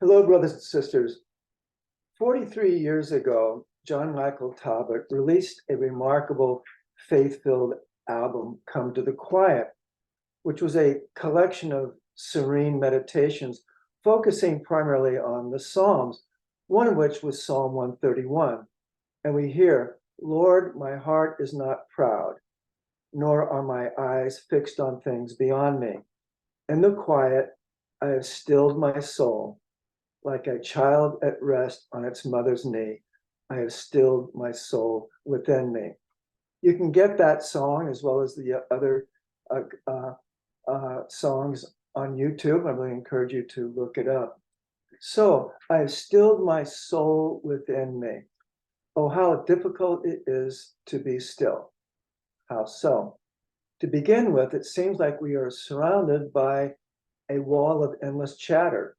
Hello, brothers and sisters. 43 years ago, John Michael Talbot released a remarkable faith-filled album, Come to the Quiet, which was a collection of serene meditations focusing primarily on the Psalms, one of which was Psalm 131. And we hear, "Lord, my heart is not proud, nor are my eyes fixed on things beyond me. In the quiet, I have stilled my soul. Like a child at rest on its mother's knee, I have stilled my soul within me." You can get that song as well as the other songs on YouTube. I really encourage you to look it up. So, I have stilled my soul within me. Oh, how difficult it is to be still. How so? To begin with, it seems like we are surrounded by a wall of endless chatter.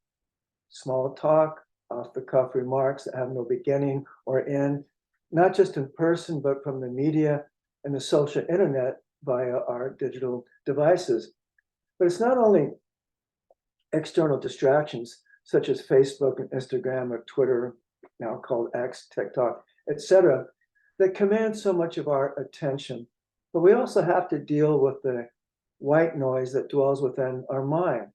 Small talk, off-the-cuff remarks that have no beginning or end, not just in person, but from the media and the social internet via our digital devices. But it's not only external distractions such as Facebook and Instagram or Twitter, now called X, TikTok, etc., that command so much of our attention, but we also have to deal with the white noise that dwells within our mind.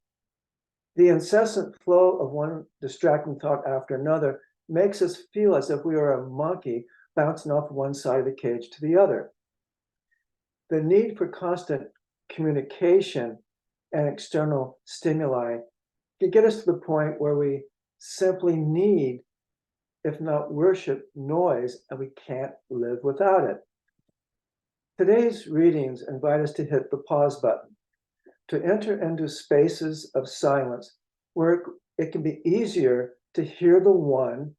The incessant flow of one distracting thought after another makes us feel as if we are a monkey bouncing off one side of the cage to the other. The need for constant communication and external stimuli can get us to the point where we simply need, if not worship, noise, and we can't live without it. Today's readings invite us to hit the pause button, to enter into spaces of silence where it can be easier to hear the one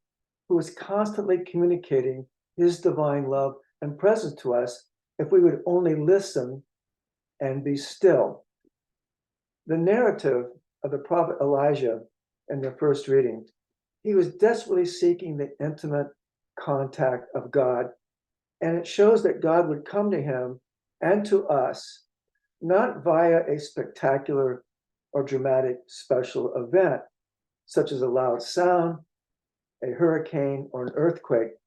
who is constantly communicating his divine love and presence to us if we would only listen and be still. The narrative of the prophet Elijah in the first reading, he was desperately seeking the intimate contact of God, and it shows that God would come to him and to us not via a spectacular or dramatic special event, such as a loud sound, a hurricane, or an earthquake,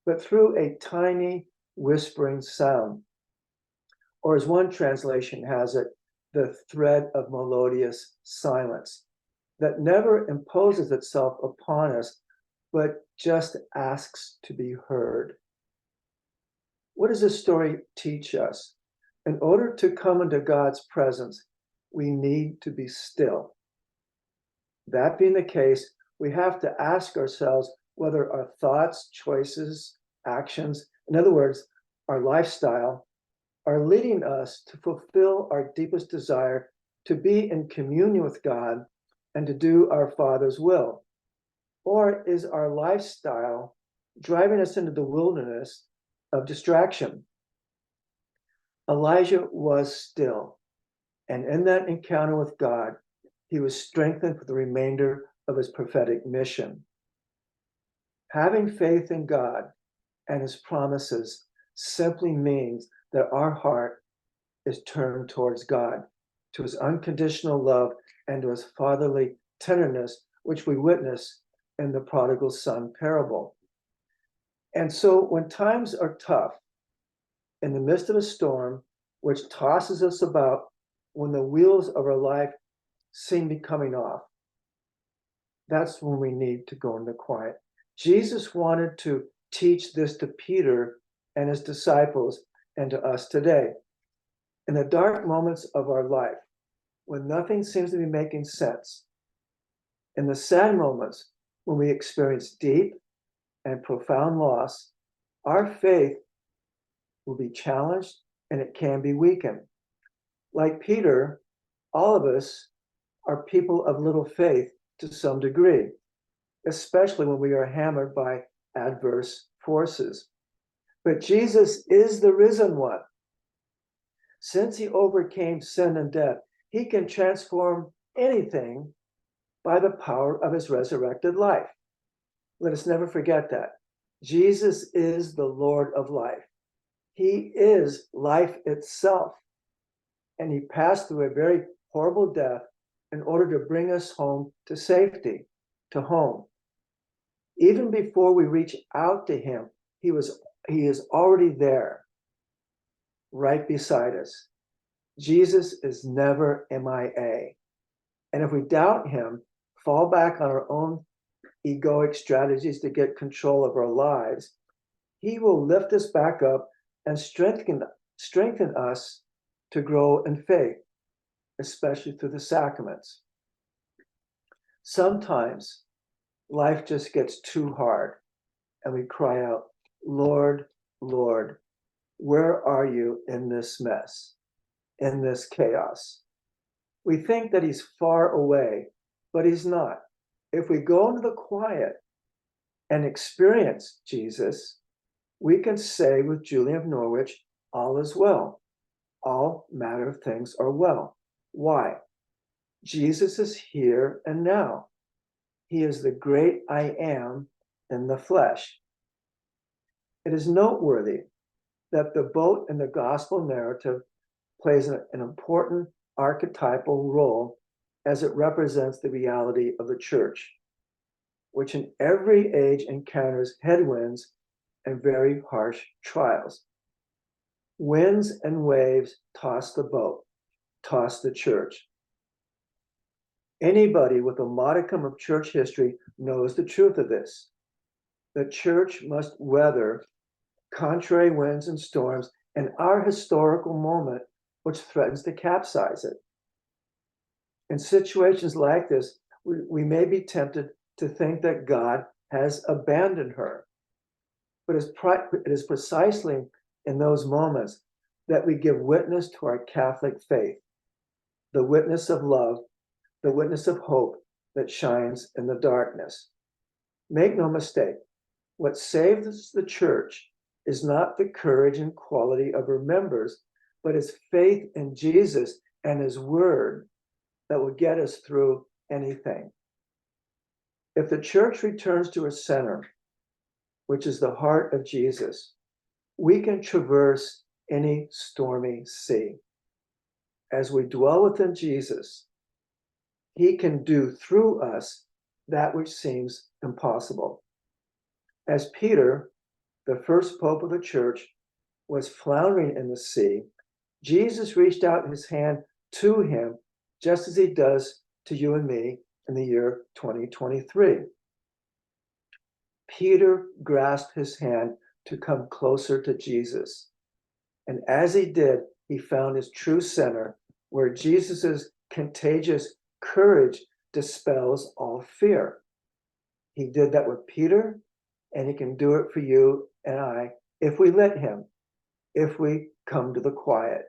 but through a tiny whispering sound. Or as one translation has it, the thread of melodious silence that never imposes itself upon us, but just asks to be heard. What does this story teach us? In order to come into God's presence, we need to be still. That being the case, we have to ask ourselves whether our thoughts, choices, actions, in other words, our lifestyle, are leading us to fulfill our deepest desire to be in communion with God and to do our Father's will. Or is our lifestyle driving us into the wilderness of distraction? Elijah was still, and in that encounter with God, he was strengthened for the remainder of his prophetic mission. Having faith in God and his promises simply means that our heart is turned towards God, to his unconditional love and to his fatherly tenderness, which we witness in the prodigal son parable. And so when times are tough, in the midst of a storm which tosses us about, when the wheels of our life seem to be coming off, that's when we need to go into quiet. Jesus wanted to teach this to Peter and his disciples and to us today. In the dark moments of our life, when nothing seems to be making sense, in the sad moments when we experience deep and profound loss, our faith will be challenged and it can be weakened. Like Peter, all of us are people of little faith to some degree, especially when we are hammered by adverse forces. But Jesus is the risen one. Since he overcame sin and death, he can transform anything by the power of his resurrected life. Let us never forget that. Jesus is the Lord of life. He is life itself. And he passed through a very horrible death in order to bring us home to safety, to home. Even before we reach out to him, he is already there, right beside us. Jesus is never MIA. And if we doubt him, fall back on our own egoic strategies to get control of our lives, he will lift us back up and strengthen us to grow in faith, especially through the sacraments. Sometimes life just gets too hard and we cry out, Lord, Lord, where are you in this mess, in this chaos? We think that he's far away, but he's not. If we go into the quiet and experience Jesus, we can say with Julian of Norwich, all is well. All matter of things are well. Why? Jesus is here and now. He is the great I am in the flesh. It is noteworthy that the boat in the gospel narrative plays an important archetypal role as it represents the reality of the church, which in every age encounters headwinds and very harsh trials. Winds and waves toss the boat, toss the church. Anybody with a modicum of church history knows the truth of this. The church must weather contrary winds and storms and our historical moment, which threatens to capsize it. In situations like this, we may be tempted to think that God has abandoned her. But it is precisely in those moments that we give witness to our Catholic faith, the witness of love, the witness of hope that shines in the darkness. Make no mistake, what saves the church is not the courage and quality of her members, but it's faith in Jesus and his word that will get us through anything. If the church returns to her center, which is the heart of Jesus, we can traverse any stormy sea. As we dwell within Jesus, he can do through us that which seems impossible. As Peter, the first pope of the church, was floundering in the sea, Jesus reached out his hand to him, just as he does to you and me in the year 2023. Peter grasped his hand to come closer to Jesus. And as he did, he found his true center, where Jesus's contagious courage dispels all fear. He did that with Peter, and he can do it for you and I if we let him, if we come to the quiet.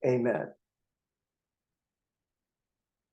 Amen.